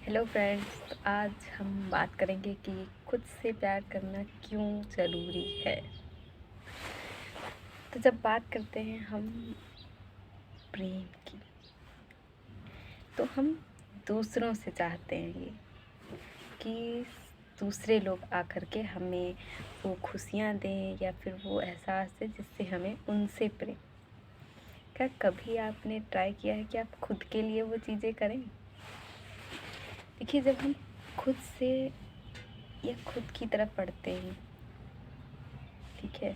Hello friends, तो आज हम बात करेंगे कि खुद से प्यार करना क्यों ज़रूरी है। तो जब बात करते हैं हम प्रेम की, तो हम दूसरों से चाहते हैं ये कि दूसरे लोग आकर के हमें वो खुशियाँ दें या फिर वो एहसास दें जिससे हमें उनसे प्रेम। क्या कभी आपने ट्राई किया है कि आप खुद के लिए वो चीज़ें करें? देखिए, जब हम खुद से या खुद की तरफ बढ़ते हैं, ठीक है,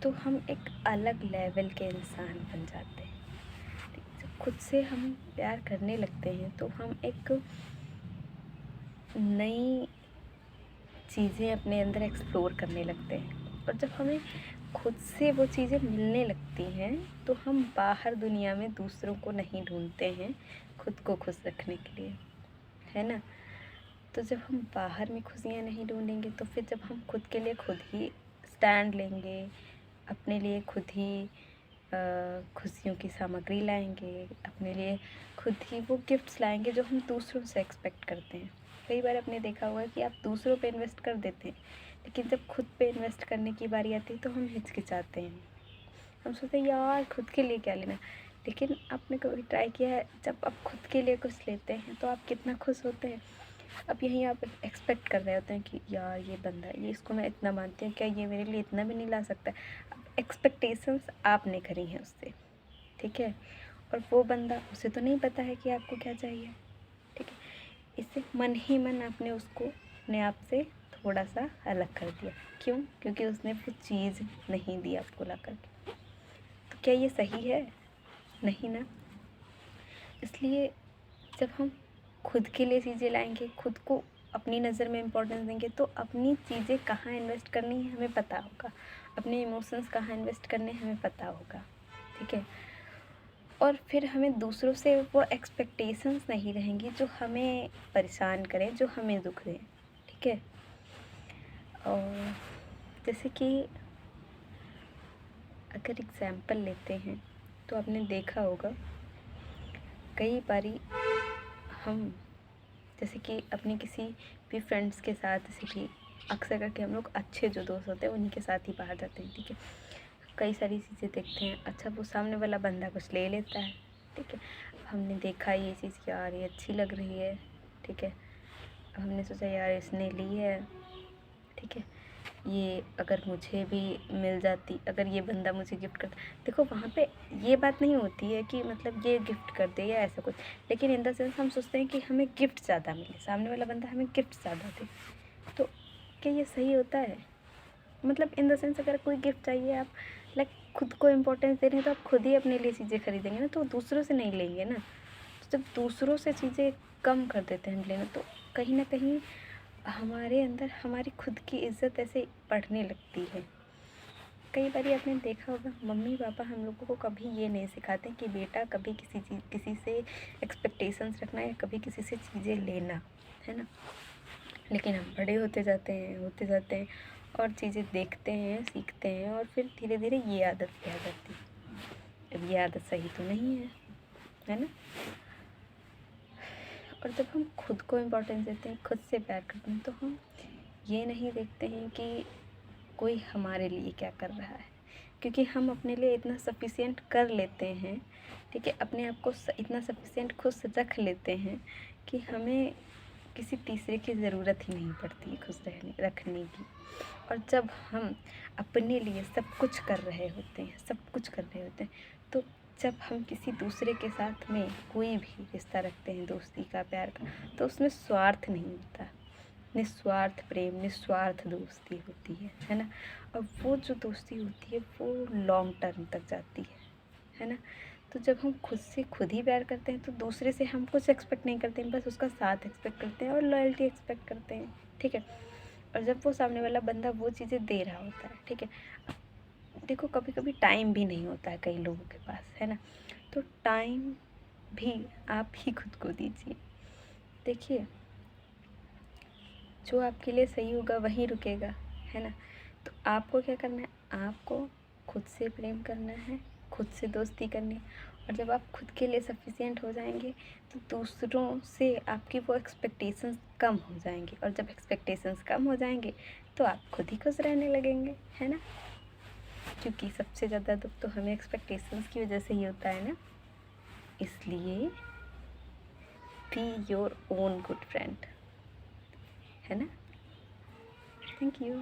तो हम एक अलग लेवल के इंसान बन जाते हैं। ठीक है, जब खुद से हम प्यार करने लगते हैं तो हम एक नई चीज़ें अपने अंदर एक्सप्लोर करने लगते हैं, और जब हमें खुद से वो चीज़ें मिलने लगती हैं तो हम बाहर दुनिया में दूसरों को नहीं ढूंढते हैं खुद को खुश रखने के लिए, है ना। तो जब हम बाहर में खुशियाँ नहीं ढूंढेंगे तो फिर जब हम खुद के लिए खुद ही स्टैंड लेंगे, अपने लिए खुद ही खुशियों की सामग्री लाएंगे, अपने लिए खुद ही वो गिफ्ट्स लाएंगे जो हम दूसरों से एक्सपेक्ट करते हैं। कई बार आपने देखा होगा कि आप दूसरों पे इन्वेस्ट कर देते हैं, लेकिन जब खुद पे इन्वेस्ट करने की बारी आती है तो हम हिचकिचाते हैं। हम सोचते हैं यार खुद के लिए क्या लेना। लेकिन आपने कभी ट्राई किया है, जब आप खुद के लिए कुछ लेते हैं तो आप कितना खुश होते हैं। अब यहीं आप एक्सपेक्ट कर रहे होते हैं कि यार ये बंदा, ये इसको मैं इतना मानती हूँ, क्या ये मेरे लिए इतना भी नहीं ला सकता। अब एक्सपेक्टेशंस आपने करी हैं उससे, ठीक है, और वो बंदा, उसे तो नहीं पता है कि आपको क्या चाहिए, ठीक है। इससे मन ही मन आपने उसको अपने आप से थोड़ा सा अलग कर दिया। क्यों? क्योंकि उसने वो चीज़ नहीं दी आपको ला करके। तो क्या ये सही है? नहीं ना। इसलिए जब हम खुद के लिए चीज़ें लाएंगे, खुद को अपनी नज़र में इम्पोर्टेंस देंगे, तो अपनी चीज़ें कहाँ इन्वेस्ट करनी है हमें पता होगा, अपने इमोशंस कहाँ इन्वेस्ट करने हैं हमें पता होगा, ठीक है। और फिर हमें दूसरों से वो एक्सपेक्टेशंस नहीं रहेंगी जो हमें परेशान करें, जो हमें दुख दें, ठीक है। और जैसे कि अगर एग्ज़ाम्पल लेते हैं तो आपने देखा होगा कई बारी हम, जैसे कि अपने किसी भी फ्रेंड्स के साथ, जैसे कि अक्सर करके हम लोग अच्छे जो दोस्त होते हैं उन्हीं के साथ ही बाहर जाते हैं, ठीक है। कई सारी चीज़ें देखते हैं, अच्छा वो सामने वाला बंदा कुछ ले लेता है, ठीक है। अब हमने देखा ये चीज़ कि यार ये अच्छी लग रही है, ठीक है। अब हमने सोचा यार इसने ली है, ठीक है, ये अगर मुझे भी मिल जाती, अगर ये बंदा मुझे गिफ्ट करता। देखो वहाँ पे ये बात नहीं होती है कि मतलब ये गिफ्ट कर दे या ऐसा कुछ, लेकिन इन द सेंस हम सोचते हैं कि हमें गिफ्ट ज़्यादा मिले, सामने वाला बंदा हमें गिफ्ट ज़्यादा दे। तो क्या ये सही होता है? मतलब इन द सेंस अगर कोई गिफ्ट चाहिए, आप लाइक खुद को इम्पोर्टेंस दे रहे हैं तो आप खुद ही अपने लिए चीज़ें खरीदेंगे ना, तो दूसरों से नहीं लेंगे ना। तो जब दूसरों से चीज़ें कम कर देते हैं लेना, तो कहीं ना कहीं हमारे अंदर हमारी खुद की इज़्ज़त ऐसे बढ़ने लगती है। कई बार आपने देखा होगा मम्मी पापा हम लोगों को कभी ये नहीं सिखाते कि बेटा कभी किसी से एक्सपेक्टेशंस रखना या कभी किसी से चीज़ें लेना, है ना। लेकिन हम बड़े होते जाते हैं और चीज़ें देखते हैं, सीखते हैं, और फिर धीरे धीरे ये आदत भी आ जाती है। अब ये आदत सही तो नहीं है ना। और जब हम खुद को इम्पोर्टेंस देते हैं, खुद से प्यार करते हैं, तो हम ये नहीं देखते हैं कि कोई हमारे लिए क्या कर रहा है, क्योंकि हम अपने लिए इतना सफिशिएंट कर लेते हैं, ठीक है, अपने आप को इतना सफिशिएंट खुद से रख लेते हैं कि हमें किसी तीसरे की ज़रूरत ही नहीं पड़ती है खुश रखने की। और जब हम अपने लिए सब कुछ कर रहे होते हैं, सब कुछ कर रहे होते हैं, तो जब हम किसी दूसरे के साथ में कोई भी रिश्ता रखते हैं, दोस्ती का, प्यार का, तो उसमें स्वार्थ नहीं होता। निस्वार्थ प्रेम, निस्वार्थ दोस्ती होती है ना। और वो जो दोस्ती होती है वो लॉन्ग टर्म तक जाती है ना। तो जब हम खुद से खुद ही प्यार करते हैं तो दूसरे से हम कुछ एक्सपेक्ट नहीं करते हैं, बस उसका साथ एक्सपेक्ट करते हैं और लॉयल्टी एक्सपेक्ट करते हैं, ठीक है। और जब वो सामने वाला बंदा वो चीज़ें दे रहा होता है, ठीक है, देखो कभी कभी टाइम भी नहीं होता है कई लोगों के पास, है ना। तो टाइम भी आप ही खुद को दीजिए। देखिए, जो आपके लिए सही होगा वहीं रुकेगा, है ना। तो आपको क्या करना है, आपको खुद से प्रेम करना है, खुद से दोस्ती करनी है, और जब आप खुद के लिए सफिशिएंट हो जाएंगे तो दूसरों से आपकी वो एक्सपेक्टेशंस कम हो जाएंगी, और जब एक्सपेक्टेशंस कम हो जाएंगे तो आप खुद ही खुश रहने लगेंगे, है ना। क्योंकि सबसे ज़्यादा दुख तो हमें एक्सपेक्टेशंस की वजह से ही होता है ना। इसलिए be your own good friend, है ना। Thank you.